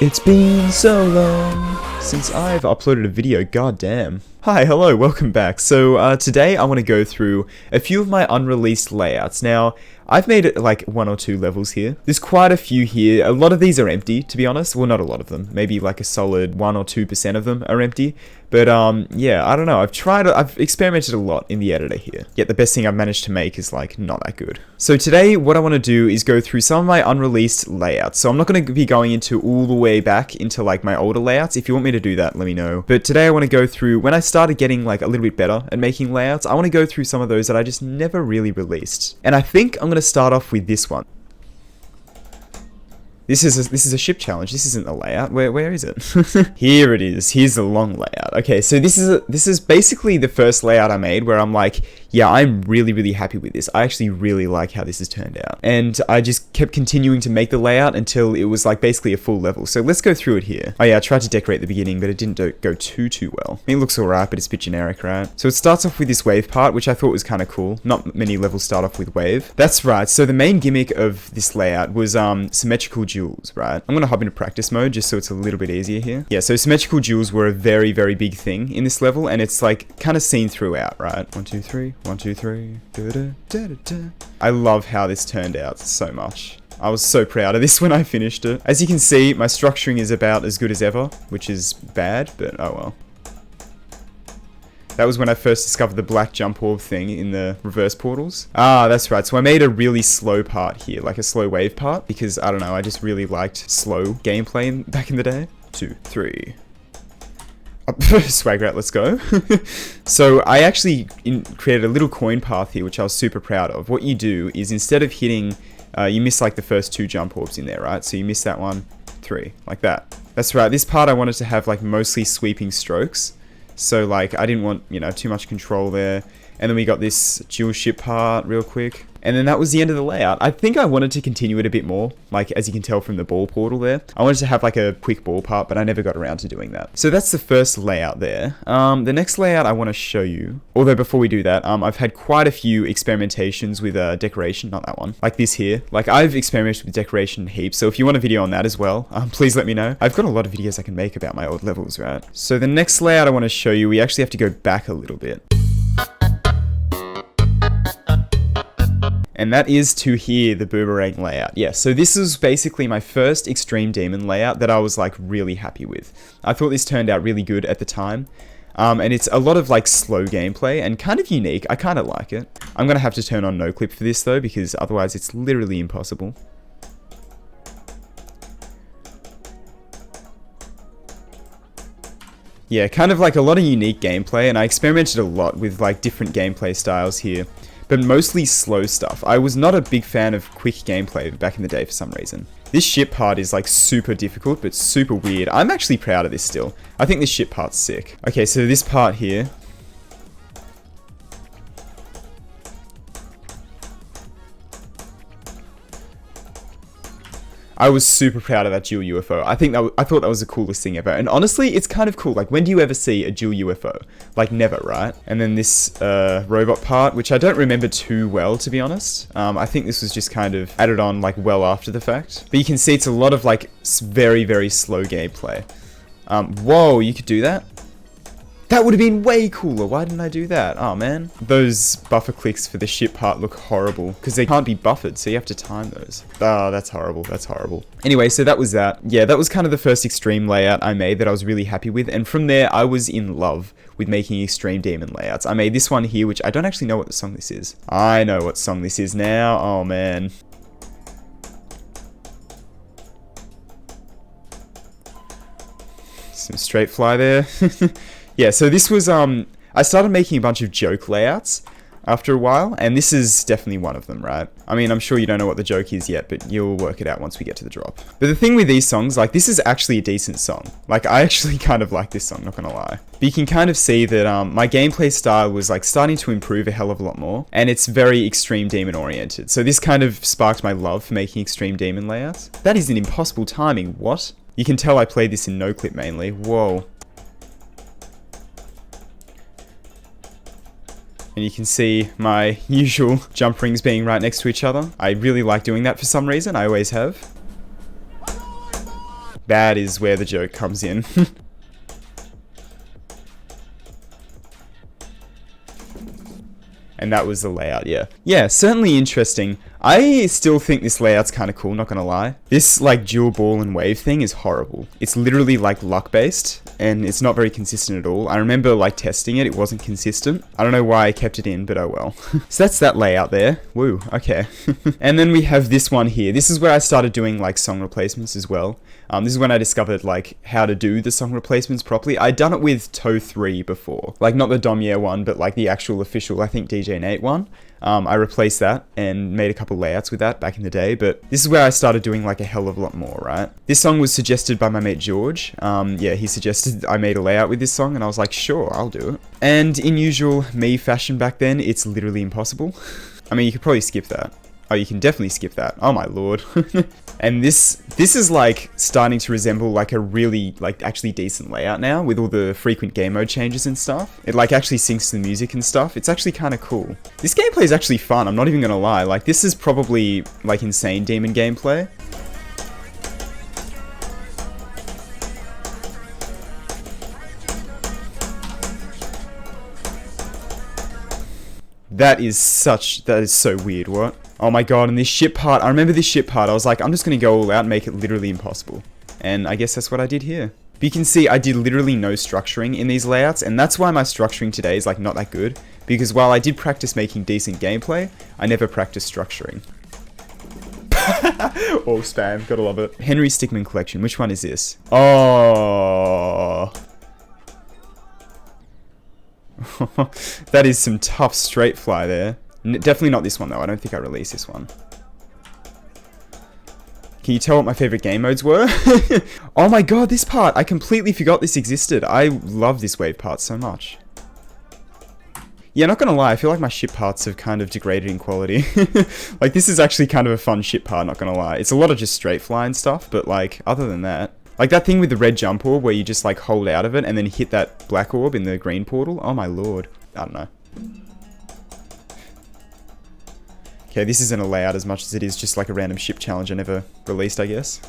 It's been so long since I've uploaded a video, goddamn. Hi, hello, welcome back. So today I want to go through a few of my unreleased layouts. Now, I've made it like 1 or 2 levels here. There's quite a few here. A lot of these are empty, to be honest. Well, not a lot of them. Maybe like a solid 1 or 2% of them are empty. But yeah, I don't know. I've experimented a lot in the editor here. Yet the best thing I've managed to make is like not that good. So today what I want to do is go through some of my unreleased layouts. So I'm not going to be going into all the way back into like my older layouts. If you want me to do that, let me know. But today I want to go through, when I started getting like a little bit better at making layouts, I want to go through some of those that I just never really released. And I think I'm going to start off with this one. This is a ship challenge. This isn't a layout. Where is it? Here it is. Here's the long layout. Okay, so this is basically the first layout I made where I'm like, yeah, I'm really happy with this. I actually really like how this has turned out. And I just kept continuing to make the layout until it was like basically a full level. So let's go through it here. Oh yeah, I tried to decorate the beginning, but it didn't go too well. I mean, it looks alright, but it's a bit generic, right? So it starts off with this wave part, which I thought was kind of cool. Not many levels start off with wave. That's right. So the main gimmick of this layout was symmetrical jewels, right? I'm gonna hop into practice mode just so it's a little bit easier here. Yeah, so symmetrical jewels were a very big thing in this level, and it's like kind of seen throughout, right? 1, 2, 3, 1, 2, 3. I love how this turned out so much. I was so proud of this when I finished it. As you can see, my structuring is about as good as ever, which is bad, but oh well. That was when I first discovered the black jump orb thing in the reverse portals. Ah, that's right. So I made a really slow part here, like a slow wave part, because I don't know, I just really liked slow gameplay back in the day. 2, 3. Swag rat, let's go. So I actually created a little coin path here, which I was super proud of. What you do is instead of hitting, you miss like the first 2 jump orbs in there, right? So you miss that 1, 3, like that. That's right. This part I wanted to have like mostly sweeping strokes. So like I didn't want, you know, too much control there. And then we got this dual ship part real quick. And then that was the end of the layout. I think I wanted to continue it a bit more, like as you can tell from the ball portal there. I wanted to have like a quick ball part, but I never got around to doing that. So that's the first layout there. The next layout I want to show you, although before we do that, I've had quite a few experimentations with decoration, not that one, like this here. Like I've experimented with decoration heaps, so if you want a video on that as well, please let me know. I've got a lot of videos I can make about my old levels, right? So the next layout I want to show you, we actually have to go back a little bit. And that is to here, the boomerang layout. Yeah, so this is basically my first Extreme Demon layout that I was like really happy with. I thought this turned out really good at the time. And it's a lot of like slow gameplay and kind of unique. I kind of like it. I'm going to have to turn on no clip for this though, because otherwise it's literally impossible. Yeah, kind of like a lot of unique gameplay, and I experimented a lot with like different gameplay styles here. But mostly slow stuff. I was not a big fan of quick gameplay back in the day for some reason. This ship part is like super difficult, but super weird. I'm actually proud of this still. I think this ship part's sick. Okay, so this part here. I was super proud of that dual UFO. I thought that was the coolest thing ever. And honestly, it's kind of cool. Like, when do you ever see a dual UFO? Like, never, right? And then this robot part, which I don't remember too well, to be honest. I think this was just kind of added on, like, well after the fact. But you can see it's a lot of, like, very slow gameplay. Whoa, you could do that? That would have been way cooler. Why didn't I do that? Oh, man. Those buffer clicks for the ship part look horrible because they can't be buffered, so you have to time those. Oh, that's horrible. That's horrible. Anyway, so that was that. Yeah, that was kind of the first extreme layout I made that I was really happy with. And from there, I was in love with making Extreme Demon layouts. I made this one here, which I don't actually know what the song this is. I know what song this is now. Oh, man. Some straight fly there. Yeah, so this was, I started making a bunch of joke layouts after a while, and this is definitely one of them, right? I mean, I'm sure you don't know what the joke is yet, but you'll work it out once we get to the drop. But the thing with these songs, like, this is actually a decent song. Like, I actually kind of like this song, not gonna lie. But you can kind of see that my gameplay style was, like, starting to improve a hell of a lot more, and it's very Extreme Demon oriented. So this kind of sparked my love for making Extreme Demon layouts. That is an impossible timing, what? You can tell I played this in no clip mainly. Whoa. And you can see my usual jump rings being right next to each other. I really like doing that for some reason, I always have. That is where the joke comes in. And that was the layout, yeah. Yeah, certainly interesting. I still think this layout's kind of cool, not gonna lie. This, like, dual ball and wave thing is horrible. It's literally, like, luck-based, and it's not very consistent at all. I remember, like, testing it, it wasn't consistent. I don't know why I kept it in, but oh well. So that's that layout there. Woo, okay. And then we have this one here. This is where I started doing, like, song replacements as well. This is when I discovered, like, how to do the song replacements properly. I'd done it with Toe 3 before. Like, not the Domye one, but, like, the actual official, I think, DJ Nate one. I replaced that and made a couple layouts with that back in the day, but this is where I started doing like a hell of a lot more, right? This song was suggested by my mate George. Yeah, he suggested I made a layout with this song and I was like, sure, I'll do it. And in usual me fashion back then, it's literally impossible. I mean, you could probably skip that. Oh, you can definitely skip that. Oh my lord. And this is like starting to resemble like a really like actually decent layout now with all the frequent game mode changes and stuff. It like actually syncs to the music and stuff. It's actually kind of cool. This gameplay is actually fun. I'm not even gonna lie. Like this is probably like insane demon gameplay. That is so weird, what? Oh my god, and this ship part, I remember this ship part, I was like, I'm just gonna go all out and make it literally impossible. And I guess that's what I did here. But you can see I did literally no structuring in these layouts, and that's why my structuring today is like not that good. Because while I did practice making decent gameplay, I never practiced structuring. Oh, spam, gotta love it. Henry Stickmin collection, which one is this? Oh... That is some tough straight fly there. Definitely not this one though, I don't think I released this one. Can you tell what my favorite game modes were? Oh my god, this part! I completely forgot this existed. I love this wave part so much. Yeah, not gonna lie, I feel like my ship parts have kind of degraded in quality. Like, this is actually kind of a fun ship part, not gonna lie. It's a lot of just straight fly and stuff, but like, other than that... Like that thing with the red jump orb where you just like hold out of it and then hit that black orb in the green portal. Oh my lord. I don't know. Okay, this isn't a layout as much as it is just like a random ship challenge I never released, I guess.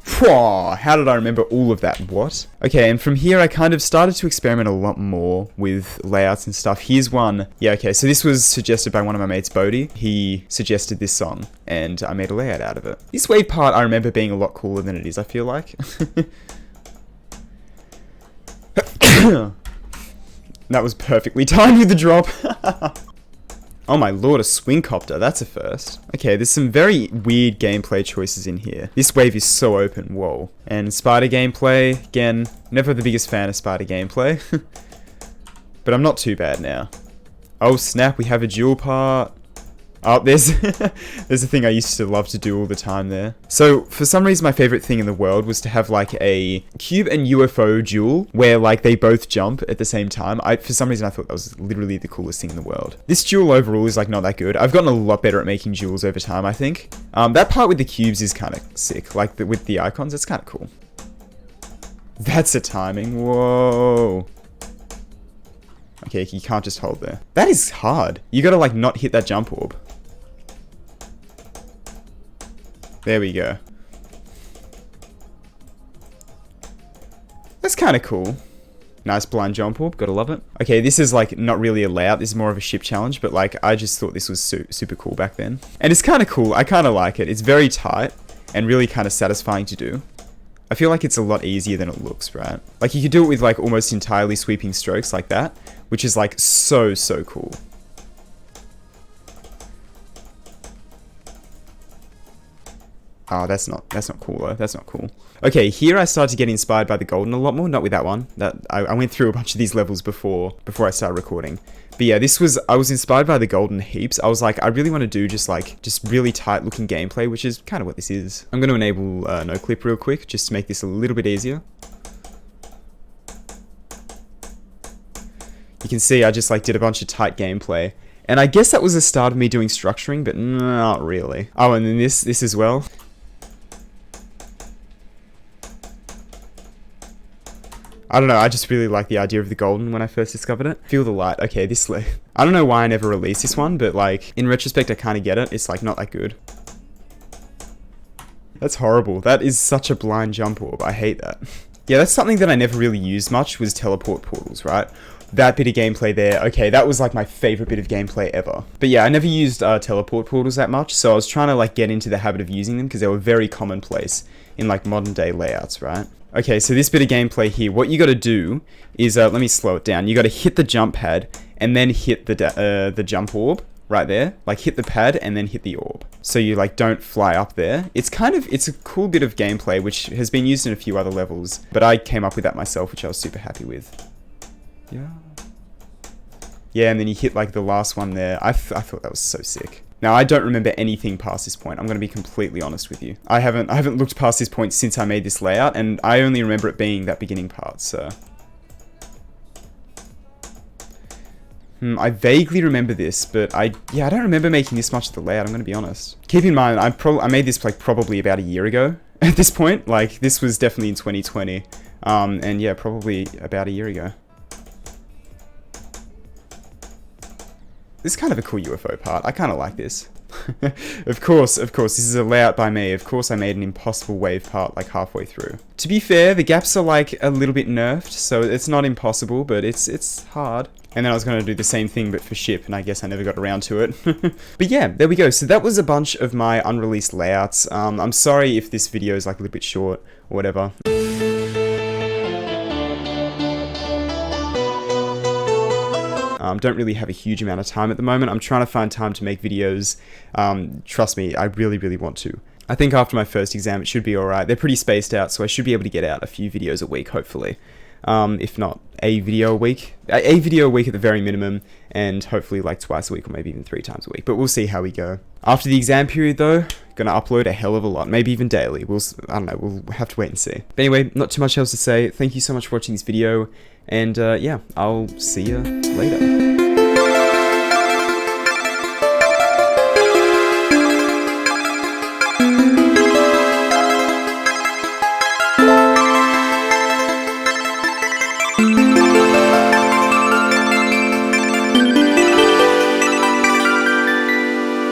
Pwah! How did I remember all of that? What? Okay, and from here I kind of started to experiment a lot more with layouts and stuff. Here's one. Yeah, okay, so this was suggested by one of my mates, Bodhi. He suggested this song, and I made a layout out of it. This wave part I remember being a lot cooler than it is, I feel like. That was perfectly timed with the drop. Oh my lord, a swing copter, that's a first. Okay, there's some very weird gameplay choices in here. This wave is so open, whoa. And spider gameplay, again, never the biggest fan of spider gameplay. But I'm not too bad now. Oh snap, we have a dual part. Oh, there's a thing I used to love to do all the time there. So, for some reason my favorite thing in the world was to have like a cube and UFO duel where like they both jump at the same time. For some reason I thought that was literally the coolest thing in the world. This duel overall is like not that good. I've gotten a lot better at making duels over time, I think. That part with the cubes is kind of sick, like with the icons, it's kind of cool. That's a timing, whoa. Okay, you can't just hold there. That is hard. You gotta like not hit that jump orb. There we go. That's kind of cool. Nice blind jump orb, gotta love it. Okay, this is like not really a layout, this is more of a ship challenge, but like I just thought this was super cool back then. And it's kind of cool, I kind of like it. It's very tight and really kind of satisfying to do. I feel like it's a lot easier than it looks, right? Like you could do it with like almost entirely sweeping strokes like that, which is like so cool. Oh, that's not cool though. That's not cool. Okay, here I started to get inspired by the golden a lot more. Not with that one. I went through a bunch of these levels before I started recording. But yeah, I was inspired by the golden heaps. I was like, I really want to do just really tight looking gameplay, which is kind of what this is. I'm going to enable no clip real quick, just to make this a little bit easier. You can see I just like did a bunch of tight gameplay. And I guess that was the start of me doing structuring, but not really. Oh, and then this as well. I don't know, I just really like the idea of the golden when I first discovered it. Feel the light. Okay, I don't know why I never released this one, but like, in retrospect, I kind of get it. It's like not that good. That's horrible. That is such a blind jump orb. I hate that. Yeah, that's something that I never really used much, was teleport portals, right? That bit of gameplay there, okay, that was like my favorite bit of gameplay ever. But yeah, I never used teleport portals that much, so I was trying to like get into the habit of using them because they were very commonplace in like modern day layouts, right? Okay, so this bit of gameplay here, what you got to do is, let me slow it down. You got to hit the jump pad and then hit the jump orb right there. Like hit the pad and then hit the orb. So you like don't fly up there. It's a cool bit of gameplay which has been used in a few other levels, but I came up with that myself, which I was super happy with. Yeah. Yeah, and then you hit like the last one there. I thought that was so sick. Now, I don't remember anything past this point. I'm going to be completely honest with you. I haven't looked past this point since I made this layout, and I only remember it being that beginning part, so. I vaguely remember this, but I don't remember making this much of the layout, I'm going to be honest. Keep in mind, I made this like probably about a year ago at this point. Like, this was definitely in 2020. And yeah, probably about a year ago. This is kind of a cool UFO part. I kind of like this. Of course, this is a layout by me. Of course I made an impossible wave part like halfway through. To be fair, the gaps are like a little bit nerfed, so it's not impossible, but it's hard. And then I was going to do the same thing but for ship, and I guess I never got around to it. But yeah, there we go. So that was a bunch of my unreleased layouts. I'm sorry if this video is like a little bit short or whatever. Don't really have a huge amount of time at the moment. I'm trying to find time to make videos. Trust me, I really, really want to. I think after my first exam, it should be alright. They're pretty spaced out, so I should be able to get out a few videos a week, hopefully. If not, a video a week. A video a week at the very minimum, and hopefully like twice a week or maybe even 3 times a week. But we'll see how we go. After the exam period though, gonna upload a hell of a lot, maybe even daily. I don't know, we'll have to wait and see. But anyway, not too much else to say. Thank you so much for watching this video, and yeah, I'll see you later.